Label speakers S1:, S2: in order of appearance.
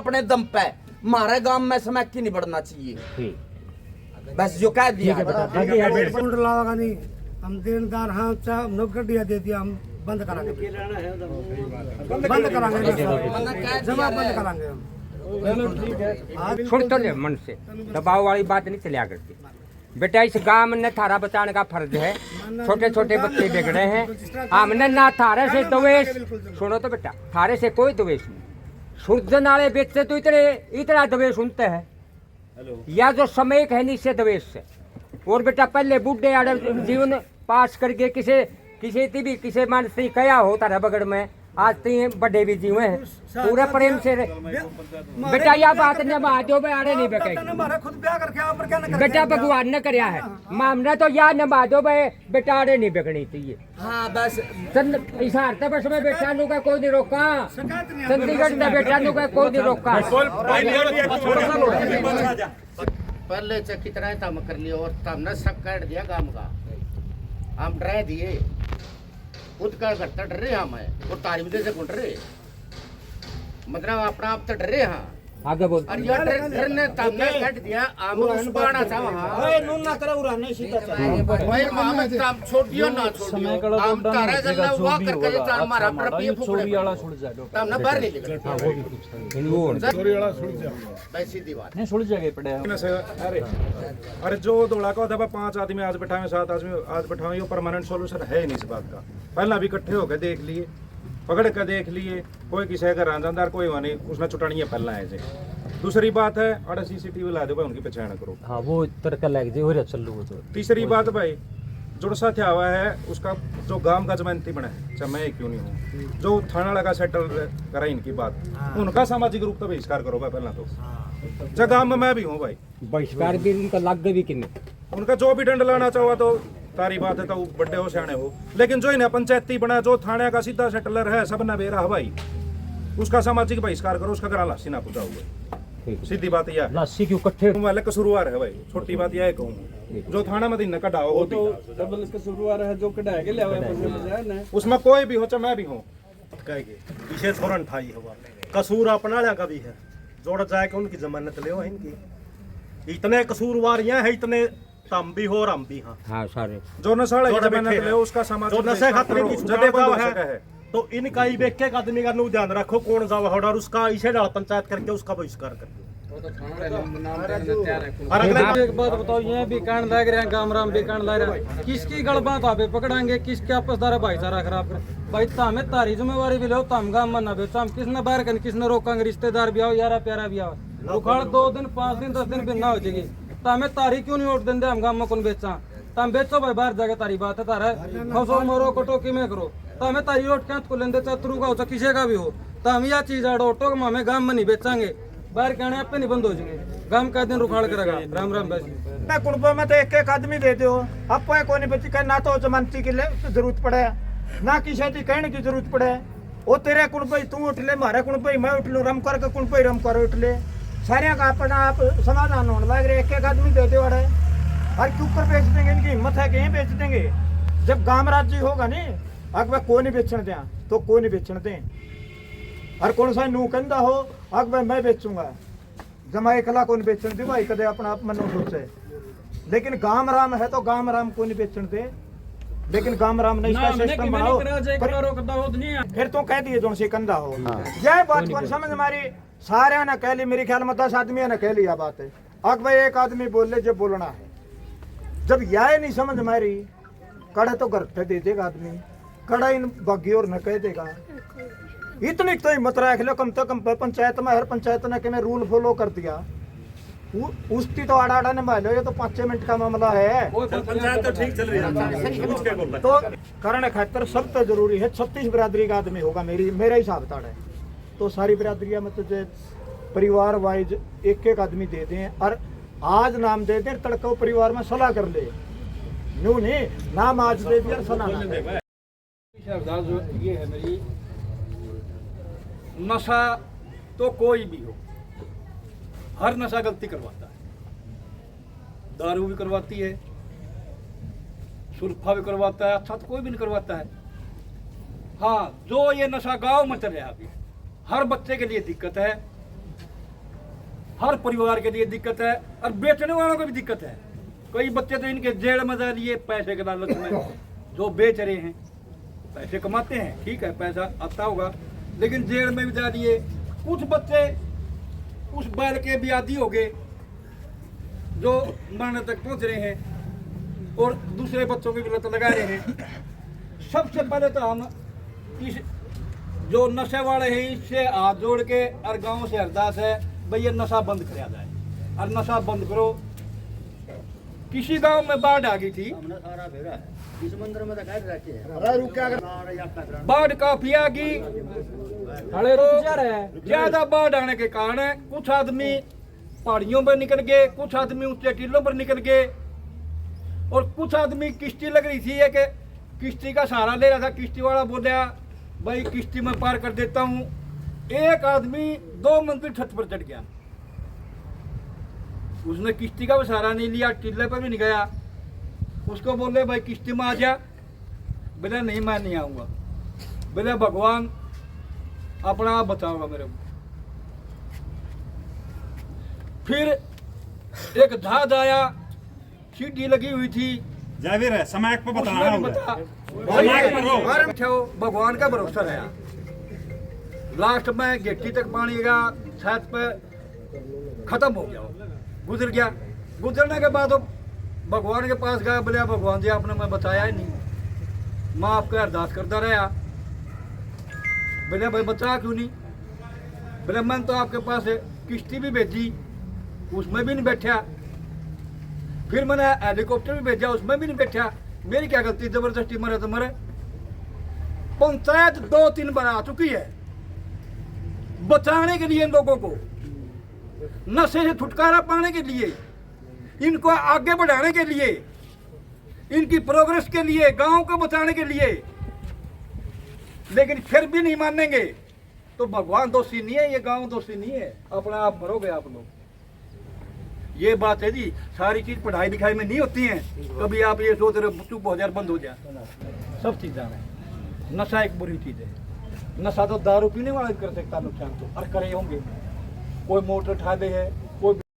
S1: अपने दम पे, हमारे गांव में स्मैक ही नहीं बढ़ना चाहिए। बस जो कह दिया
S2: नहीं, हम देनदार हाँ चाहे नौकरियाँ दे दिया, हम बंद कराएंगे, बंद कराएंगे, जमा बंद कराएंगे हम।
S3: सुन तो ले मन से, दबाव वाली बात नहीं चलिया करती। बेटा इस गांव में थारा बचाने का फर्ज है, छोटे छोटे बच्चे बिगड़े हैं, हमने ना थारे से द्वेष, सुनो तो बेटा, थारे से कोई द्वेष नहीं, सूर्य नाले बेचते तो इतना द्वेष सुनते हैं, या जो समय है निश्चय द्वेष से। और बेटा पहले बूढ़े आड़े जीवन पास करके किसी मन से कया हो तारा बगड़ में, आज तीन बड़े भी जीव हैं पूरे प्रेम से। बेटा यह बात ने महादेव में आड़े नहीं बेकेगी, बेटा भगवान ने कराया है, मामला तो यह न महादेव में बेटा आड़े नहीं बेकनी चाहिए।
S1: हाँ बस
S3: इशारते बस में बेटा नु का कोई नहीं रोका, चंडीगढ़ में बेटा नु का कोई नहीं रोका।
S4: पहले से कितना तम कर लिया और तमने सब काट दिया काम का, हम डरा दिए खुद का घट्टा डरे हम है और तारीफ से कुंड रहे, मतलब अपना आप तो डरे हाँ
S3: आगे बोल।
S4: और यार डरने तमने काट दिया, हम उस बाणा था वहाँ
S2: नून ना करे उड़ाने सीधा
S4: भाई मोहम्मद तम छोड़ियो ना छोड़ियो, हम तारा जल्ला हुआ करके तार मारा प्रपी फुकड़े वाला छोड़ जा दो, तमने बाहर नहीं निकल चोरी वाला छोड़ जा, भाई सीधी बात
S5: नहीं छोड़ जाएगा पड़े।
S6: अरे जो दौड़ा का था 5 आदमी आज बैठा 7 आदमी आज बैठा, ये परमानेंट सॉल्यूशन है नहीं इस बात का। पहला भी इकट्ठे होकर देख लिए, पकड़ कर देख लिए, कोई किसी का रांझानदार कोई वहाँ नहीं, उसने चुटानियाँ पहला है। दूसरी बात है अरे CCTV ला दो भाई, उनकी पहचान करो।
S5: हाँ वो तड़का लग जाए हो चल लो।
S6: तीसरी बात भाई जुड़सा था हुआ है उसका जो गांव का जमानती बना है, चाहे मैं क्यों नहीं हूँ, जो थाना लगा सेटल करा इनकी बात, उनका सामाजिक रूप तो बहिष्कार करो भाई पहला तो। जब गांव में मैं भी हूँ भाई,
S3: बहिष्कार भी उनका लग भी किन्ने,
S6: उनका जो भी दंड लाना चाहो तो तारी बात है, तो बड़े हो सियाने हो, लेकिन जो इन्हें पंचायती बना, जो थाने का सीधा सेटलर है सब ना बेरा भाई, उसका सामाजिक बहिष्कार करो, उसका घर लाशी ना पूछाओगे। सीधी बात यह है,
S5: लाशी क्यों इकट्ठे
S6: वाले कसूरवार है भाई, छोटी बात यह कहूँ जो थाना में दिन कटाओ हो तो
S7: डबल कसूरवार है, जो कटाए के ले
S6: उसमें कोई भी हो चाहे मैं भी हूँ,
S8: पीछे थोरन ठाई हुआ कसूर अपना का भी है, जोड़ जाए कि उनकी जमानत ले हो इनकी, इतने कसूरवार यहाँ है, इतने तम भी हो और हम भी हाँ।
S3: हाँ सारे
S6: जो नशा जमानत ले उसका समाज
S8: जो नशे खाते है तो इनका ही बेके का आदमी का ध्यान रखो कौन जावा और उसका इसे डाल पंचायत करके उसका बहिष्कार करके।
S7: एक बात बताओ, ये भी कांड लग रहे हैं, गाम राम भी कांड लग रहे हैं, किसकी गड़बा ताबे पकड़ाएंगे, किसके आपसदार भाईचारा खराब कर भाई, तामे तारी जिम्मेवारी भी लो, तम गाम में ना बेचो, हम किसने बाहर कर किसने रोकांगे, रिश्तेदार भी आओ यारा प्यारा भी आओ, उखाड़ 2 दिन 5 दिन 10 दिन भी ना हो जाएगी, तामे तारी क्यों नहीं वोट देंगे, हम गाम में कौन बेचा, तम बेचो भाई बाहर जाके, तारी बात है तारा खसो मरो कटो कि में करो, तमें तारी रोट क्या को लेंदे चतरू का हो चाहे किसी का भी हो, तो हम यह चीज ऑटो हमें गांव में नहीं बेचांगे, बाहर कहने आप नहीं बंद हो जाएंगे, गांव का दिन रुखाड़ करेगा। राम राम भाई
S2: मैं कुड़बा में तो एक आदमी देते हो, अब कोई बच्ची का ना तो जमानती के लिए जरूरत पड़े, ना किसी की कहने की जरूरत पड़े, वो तेरे कुड़बई तू उठ ले, मारे कुड़बई मैं उठ लूँ, रम करके कुड़बई रम कर उठ ले, सारे का अपना आप समाधान होने लग रहे, एक आदमी देते हो रहे, हर के ऊपर बेच देंगे, इनकी हिम्मत है कहीं बेच देंगे, जब गांव राज्य होगा नहीं अगर कोई नहीं बेचने दें तो कोई नहीं बेचने दें, हर कौन सा नू कहता हो अगर मैं बेचूंगा, जमा एकला को नहीं बेचने दे भाई, कदे अपना आप मनो सोचे, लेकिन गांव राम है तो गांव राम को नहीं बेचने दे, लेकिन गांव राम नहीं इसका सिस्टम बनाओ, फिर तो कह दिए जो से कंधा हो। यह बात कौन समझ हमारी सारे ने कह ली, मेरे ख्याल में 10 आदमी ने कह लिया बात है, अगर भाई एक आदमी बोले जब बोलना है, जब यह नहीं समझ हमारी, कड़े तो घर पे दे देगा आदमी, कड़ा इन बागी और न कह देगा, इतनी तो हिम्मत रख लो, कम से कम पंचायत में हर पंचायत ने कि रूल फॉलो कर दिया, उसकी तो आड़ा आड़ा निभा लो, ये तो 5 मिनट का मामला है,
S8: पंचायत तो ठीक चल रही है,
S2: तो कारण खातर सब तो जरूरी है, 36 बिरादरी का आदमी होगा मेरा हिसाब ताड़ है, तो सारी बिरादरियां में तुझे परिवार वाइज एक आदमी दे दें, और आज नाम दे दें, तड़को परिवार में सलाह कर ले, न्यू नहीं नाम आज दे दिया सलाह।
S7: जो ये है मेरी, नशा तो कोई भी हो, हर नशा गलती करवाता है, दारू भी करवाती है, सुल्फा भी करवाता है, अच्छा तो कोई भी नहीं करवाता है। हाँ जो ये नशा गांव में चल रहा है अभी, हर बच्चे के लिए दिक्कत है,
S9: हर परिवार के लिए दिक्कत है और बेचने वालों को भी दिक्कत है। कई बच्चे तो इनके जेल में जा लिए पैसे के लालच में, जो बेच रहे हैं, पैसे कमाते हैं, ठीक है, पैसा आता होगा, लेकिन जेल में भी जा लिए। कुछ बच्चे उस बैल के भी आदी हो गए जो मरने तक पहुंच रहे हैं और दूसरे बच्चों की भी लत लगा रहे हैं। सबसे पहले तो हम इस जो नशे वाले हैं इससे हाथ जोड़ के और गांव से अरदास है भाई ये नशा बंद कराया जाए और नशा बंद करो। किसी गांव में बाढ़ आ गई थी, बाढ़ काफी आ गई, ज्यादा बाढ़ आने के कारण कुछ आदमी पहाड़ियों पर निकल गए, कुछ आदमी ऊंचे टीलों पर निकल गए और कुछ आदमी किश्ती लग रही थी कि किश्ती का सहारा ले रहा था। किश्ती वाला बोला भाई किश्ती में पार कर देता हूँ। एक आदमी 2 मंजिल छत पर चढ़ गया, उसने किश्ती का भी सहारा नहीं लिया, टीले पर भी नहीं गया। उसको बोले भाई किश्ती में आ जा, बोले नहीं मैं नहीं आऊँगा, बोले भगवान अपना आप बचाओगा मेरे को। फिर एक जहाज आया, सीटी लगी हुई थी,
S6: जावेर है समय पे
S9: उसने भी बता भगवान का भरोसा रहा। लास्ट में गेटी तक पानी का छत पे खत्म हो गया, गुजर गया। गुजरने के बाद भगवान के पास गया, बोले भगवान जी आपने मैं बचाया ही नहीं, मैं आपके अरदास करता रहा। बोले भाई बचा क्यों नहीं? बोले मैंने तो आपके पास किश्ती भी भेजी, उसमें भी नहीं बैठा, फिर मैंने हेलीकॉप्टर भी भेजा, उसमें भी नहीं बैठा, मेरी क्या गलती? जबरदस्ती मरे तो मरे। पंचायत 2-3 बार आ चुकी है बचाने के लिए, इन लोगों को नशे से छुटकारा पाने के लिए, इनको आगे बढ़ाने के लिए, इनकी प्रोग्रेस के लिए, गांव को बचाने के लिए, लेकिन फिर भी नहीं मानेंगे तो भगवान दोषी नहीं है, ये गांव दोषी नहीं है, अपना आप मरोगे आप लोग। ये बात है जी, सारी चीज पढ़ाई लिखाई में नहीं होती है। कभी आप ये सोच रहे चुप हो जाए, बंद हो जाए, सब चीज जाना है। नशा एक बुरी चीज है, नशा तो दारू पीने वाला कर सकता नुकसान तो, और करे होंगे। कोई मोटर उठा दे है,